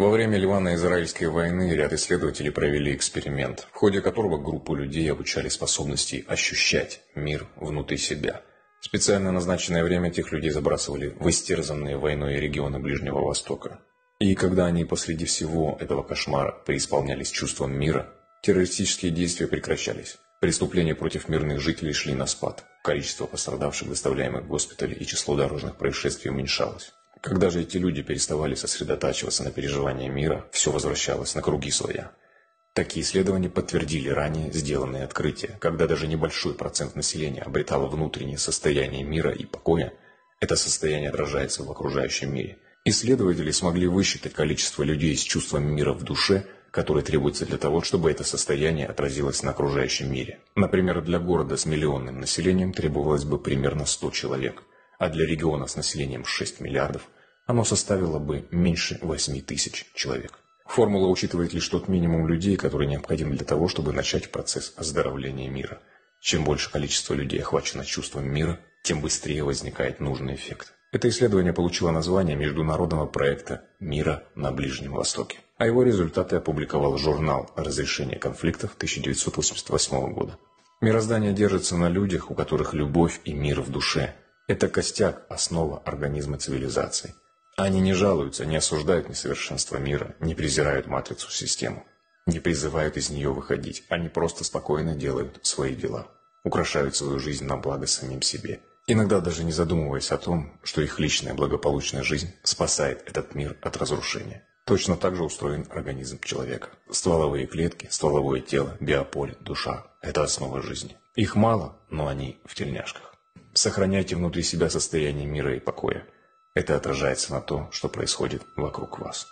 Во время Ливано-Израильской войны ряд исследователей провели эксперимент, в ходе которого группу людей обучали способности ощущать мир внутри себя. В специально назначенное время этих людей забрасывали в истерзанные войной регионы Ближнего Востока. И когда они посреди всего этого кошмара преисполнялись чувством мира, террористические действия прекращались. Преступления против мирных жителей шли на спад. Количество пострадавших, доставляемых в госпитали, и число дорожных происшествий уменьшалось. Когда же эти люди переставали сосредотачиваться на переживании мира, все возвращалось на круги своя. Такие исследования подтвердили ранее сделанные открытия. Когда даже небольшой процент населения обретало внутреннее состояние мира и покоя, это состояние отражается в окружающем мире. Исследователи смогли высчитать количество людей с чувством мира в душе, которое требуется для того, чтобы это состояние отразилось на окружающем мире. Например, для города с миллионным населением требовалось бы примерно 100 человек, а для региона с населением 6 миллиардов оно составило бы меньше 8 тысяч человек. Формула учитывает лишь тот минимум людей, который необходим для того, чтобы начать процесс оздоровления мира. Чем больше количество людей охвачено чувством мира, тем быстрее возникает нужный эффект. Это исследование получило название международного проекта «Мира на Ближнем Востоке», а его результаты опубликовал журнал «Разрешение конфликтов» 1988 года. Мироздание держится на людях, у которых любовь и мир в душе. Это костяк, основа организма цивилизации. Они не жалуются, не осуждают несовершенство мира, не презирают матрицу-систему, не призывают из нее выходить. Они просто спокойно делают свои дела, украшают свою жизнь на благо самим себе. Иногда даже не задумываясь о том, что их личная благополучная жизнь спасает этот мир от разрушения. Точно так же устроен организм человека. Стволовые клетки, стволовое тело, биополе, душа – это основа жизни. Их мало, но они в тельняшках. Сохраняйте внутри себя состояние мира и покоя. Это отражается на том, что происходит вокруг вас.